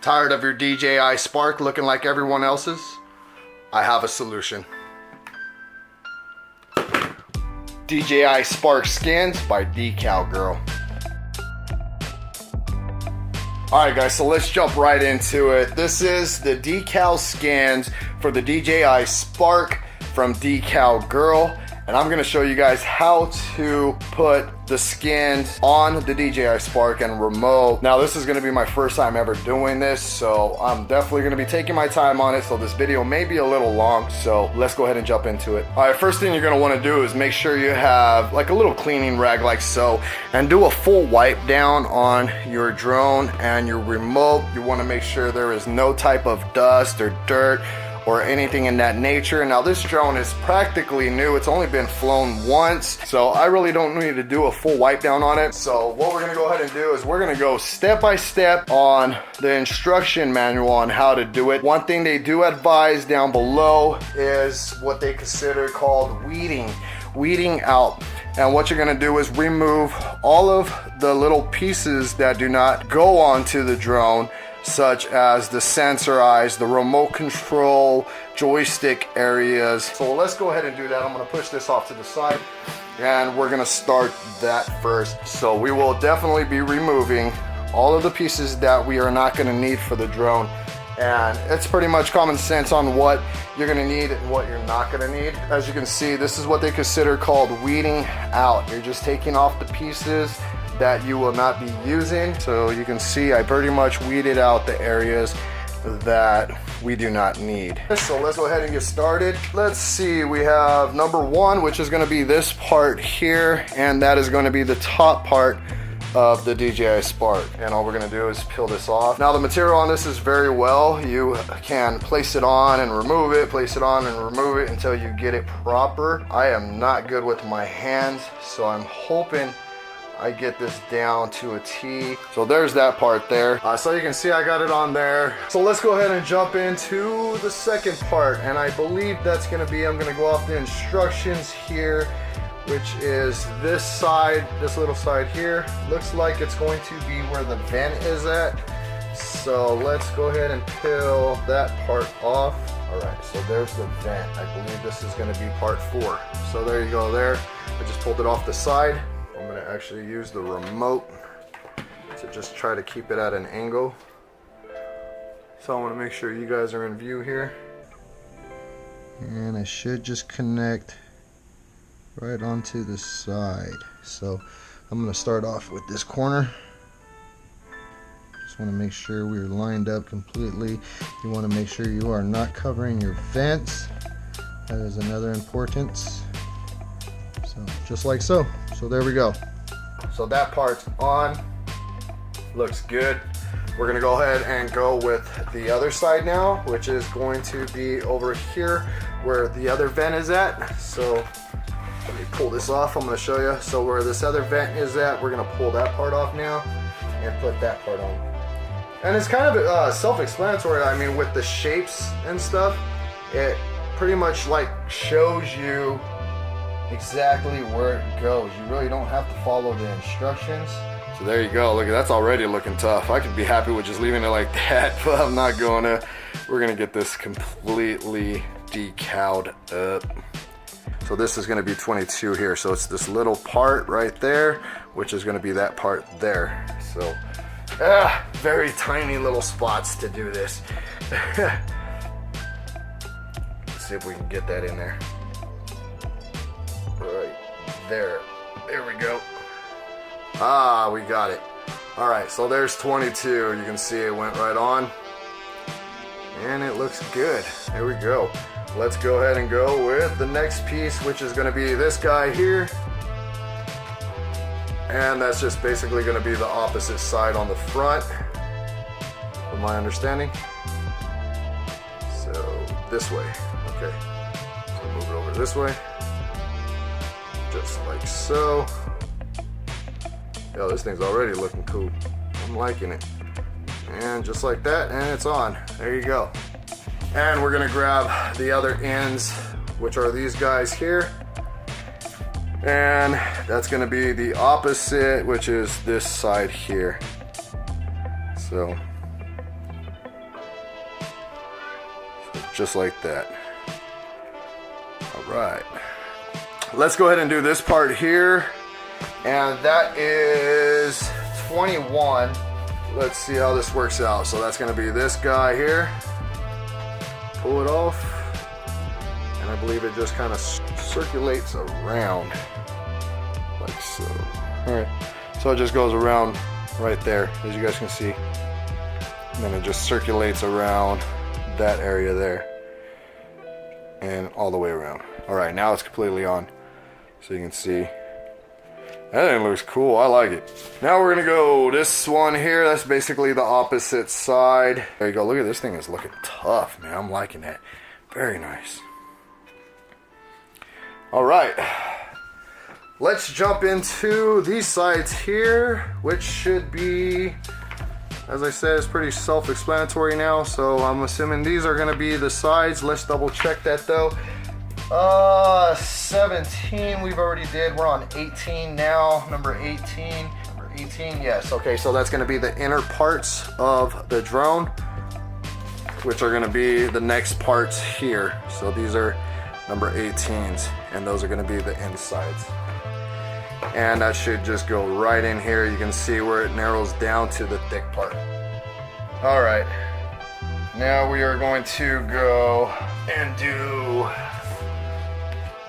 Tired of your DJI Spark looking like everyone else's? I have a solution. DJI Spark Skins by DecalGirl. Alright guys, so let's jump right into it. This is the decal skins for the DJI Spark from DecalGirl. And I'm going to show you guys how to put the skins on the DJI Spark and remote. Now this is going to be my first time ever doing this, so I'm definitely going to be taking my time on it, so this video may be a little long, so let's go ahead and jump into it. Alright, first thing you're going to want to do is make sure you have like a little cleaning rag like so, and do a full wipe down on your drone and your remote. You want to make sure there is no type of dust or dirt or anything in that nature. Now this drone is practically new. It's only been flown once, so I really don't need to do a full wipe down on it. So what we're gonna go ahead and do is we're gonna go step by step on the instruction manual on how to do it. One thing they do advise down below is what they consider called weeding out. And what you're gonna do is remove all of the little pieces that do not go onto the drone, such as the sensor eyes, the remote control, joystick areas. So let's go ahead and do that. I'm gonna push this off to the side and we're gonna start that first. So we will definitely be removing all of the pieces that we are not gonna need for the drone. And it's pretty much common sense on what you're gonna need and what you're not gonna need. As you can see, this is what they consider called weeding out. You're just taking off the pieces that you will not be using. So you can see I pretty much weeded out the areas that we do not need. So let's go ahead and get started. Let's see, we have number one, which is gonna be this part here, and that is gonna be the top part of the DJI Spark. And all we're gonna do is peel this off. Now the material on this is very well. You can place it on and remove it, place it on and remove it until you get it proper. I am not good with my hands, so I'm hoping I get this down to a T. So there's that part there. So you can see I got it on there. So let's go ahead and jump into the second part. And I believe that's gonna be, I'm gonna go off the instructions here, which is this side, this little side here. Looks like it's going to be where the vent is at. So let's go ahead and peel that part off. All right, so there's the vent. I believe this is gonna be part 4. So there you go there. I just pulled it off the side. I'm going to actually use the remote to just try to keep it at an angle. So I want to make sure you guys are in view here. And I should just connect right onto the side. So I'm going to start off with this corner. Just want to make sure we're lined up completely. You want to make sure you are not covering your vents. That is another importance. So just like so. So there we go. So that part's on. Looks good. We're gonna go ahead and go with the other side now, which is going to be over here where the other vent is at. So let me pull this off. I'm gonna show you. So where this other vent is at, we're gonna pull that part off now and put that part on. And it's kind of self-explanatory. I mean, with the shapes and stuff, it pretty much like shows you exactly where it goes. You really don't have to follow the instructions. So there you go. Look, that's already looking tough. I could be happy with just leaving it like that, but I'm not gonna. We're gonna get this completely decaled up. So this is gonna be 22 here. So it's this little part right there, which is gonna be that part there. So very tiny little spots to do this. Let's see if we can get that in there. Right there. There we go. Ah, we got it. All right, so there's 22. You can see it went right on. And it looks good. There we go. Let's go ahead and go with the next piece, which is going to be this guy here. And that's just basically going to be the opposite side on the front, from my understanding. So this way. Okay. So move it over this way. Just like so. Yo, this thing's already looking cool. I'm liking it. And just like that, and it's on. There you go. And we're gonna grab the other ends, which are these guys here. And that's gonna be the opposite, which is this side here. So just like that. All right. Let's go ahead and do this part here. And that is 21. Let's see how this works out. So that's going to be this guy here. Pull it off. And I believe it just kind of circulates around like so. All right. So it just goes around right there, as you guys can see. And then it just circulates around that area there. And all the way around. All right, now it's completely on. So you can see. That thing looks cool. I like it. Now we're gonna go this one here. That's basically the opposite side. There you go. Look at this thing. Is looking tough, man. I'm liking that. Very nice. All right. Let's jump into these sides here, which should be, as I said, it's pretty self-explanatory now. So I'm assuming these are gonna be the sides. Let's double check that though. 17 we've already did. We're on 18 now. Number 18. Number 18, yes. Okay, so that's going to be the inner parts of the drone, which are going to be the next parts here. So these are number 18s, and those are going to be the insides. And that should just go right in here. You can see where it narrows down to the thick part. All right. Now we are going to go and do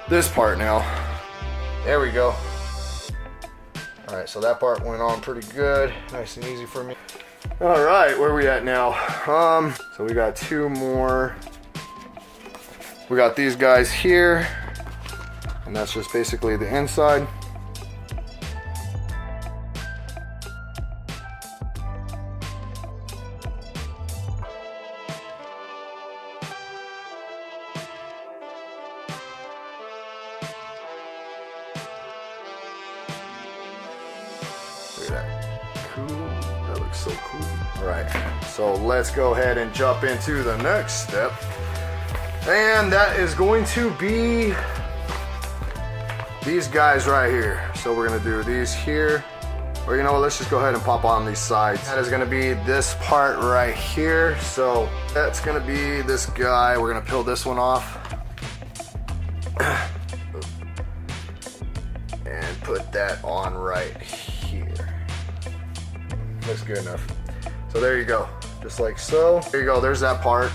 this part now. There we go. All right, so that part went on pretty good. Nice and easy for me. All right, where are we at now? So we got two more. We got these guys here, and that's just basically the inside. Look at that. Cool. That looks so cool. All right. So let's go ahead and jump into the next step. And that is going to be these guys right here. So we're going to do these here. Or you know what, let's just go ahead and pop on these sides. That is going to be this part right here. So that's going to be this guy. We're going to peel this one off. And put that on right here. Looks good enough. So there you go. Just like so. There you go. There's that part.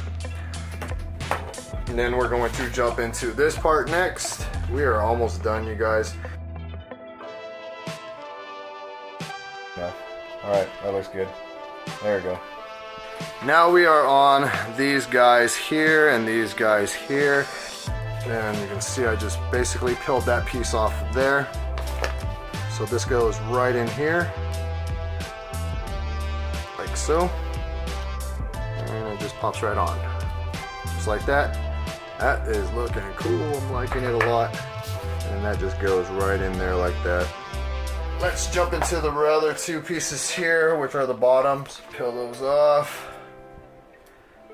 And then we're going to jump into this part next. We are almost done, you guys. Yeah. All right, that looks good. There we go. Now we are on these guys here and these guys here. And you can see I just basically peeled that piece off of there. So this goes right in here. Like so. And it just pops right on. Just like that. That is looking cool. I'm liking it a lot. And that just goes right in there like that. Let's jump into the other two pieces here, which are the bottoms. Peel those off.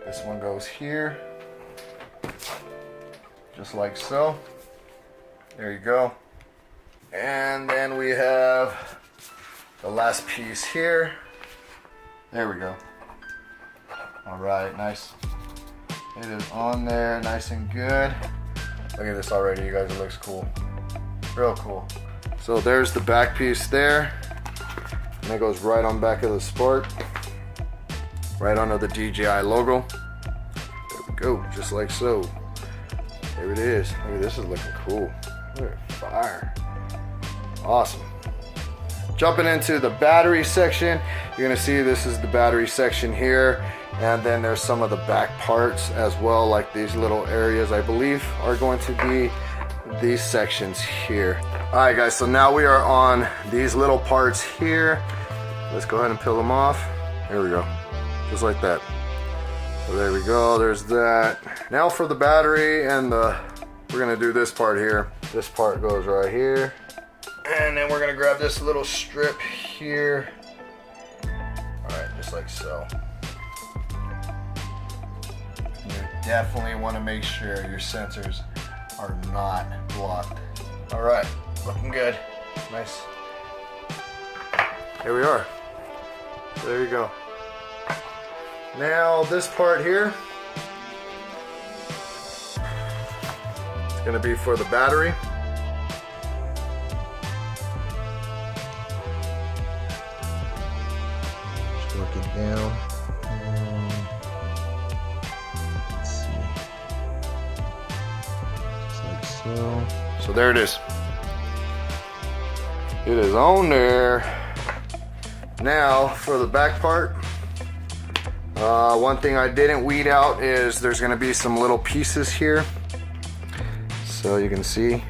This one goes here. Just like so. There you go. And then we have the last piece here. There we go. All right, nice. It is on there, nice and good. Look at this already, you guys, it looks cool. Real cool. So there's the back piece there. And it goes right on back of the Spark. Right under the DJI logo. There we go, just like so. There it is. Look at this, is looking cool. Look at fire. Awesome. Jumping into the battery section, you're gonna see this is the battery section here. And then there's some of the back parts as well, like these little areas I believe are going to be these sections here. All right guys, so now we are on these little parts here. Let's go ahead and peel them off. There we go, just like that. So there we go, there's that. Now for the battery and we're gonna do this part here. This part goes right here. And then we're gonna grab this little strip here. All right, just like so. You definitely want to make sure your sensors are not blocked. All right, looking good. Nice. Here we are. There you go. Now this part here, It's gonna be for the battery. Just work it down. Let's see. Just like so. So there it is. It is on there. Now for the back part. One thing I didn't weed out is there's gonna be some little pieces here. So you can see,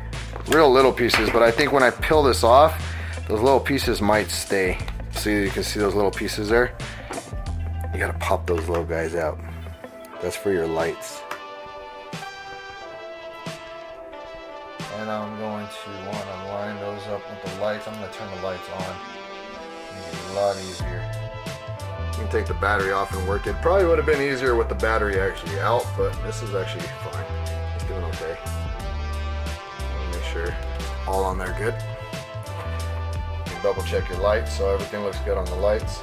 real little pieces, but I think when I peel this off, those little pieces might stay. See, you can see those little pieces there. You gotta pop those little guys out. That's for your lights. And I'm going to want to line those up with the lights. I'm going to turn the lights on. Make it a lot easier. You can take the battery off and work it. Probably would have been easier with the battery actually out, but this is actually fine. It's doing okay. Make sure it's all on there good. You can double check your lights so everything looks good on the lights.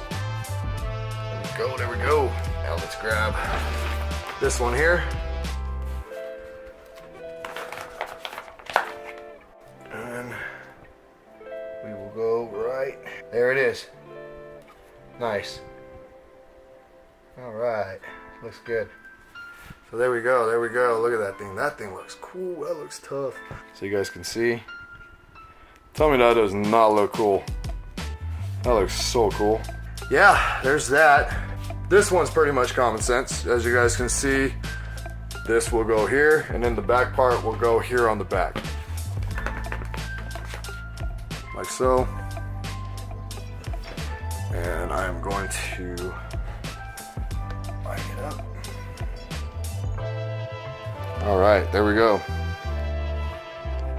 There we go, there we go. Now let's grab this one here. And we will go right. There it is. Nice. All right, looks good. So there we go, there we go. Look at that thing. That thing looks cool. That looks tough. So you guys can see. Tell me that does not look cool. That looks so cool. Yeah, there's that. This one's pretty much common sense. As you guys can see, this will go here, and then the back part will go here on the back. Like so. And I am going to line it up. All right, there we go.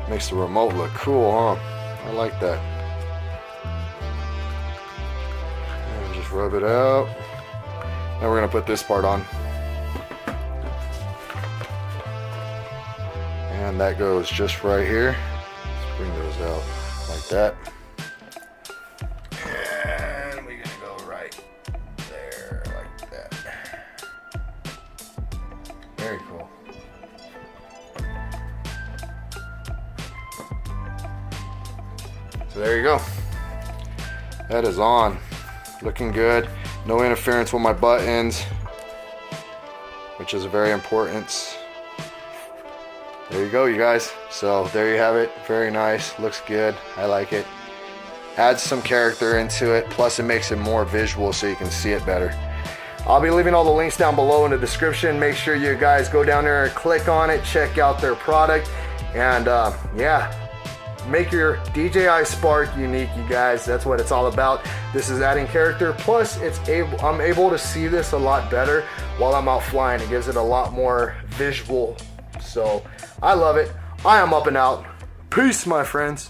Makes the remote look cool, huh? I like that. And just rub it out. Now we're gonna put this part on. And that goes just right here. Let's bring those out like that. And we're gonna go right there like that. Very cool. So there you go. That is on. Looking good. No interference with my buttons, which is very important. There you go, you guys. So there you have it. Very nice. Looks good. I like it. Adds some character into it. Plus it makes it more visual so you can see it better. I'll be leaving all the links down below in the description. Make sure you guys go down there and click on it. Check out their product. And yeah. Make your DJI Spark unique, you guys. That's what it's all about. This is adding character. Plus, I'm able to see this a lot better while I'm out flying. It gives it a lot more visual. So, I love it. I am up and out. Peace, my friends.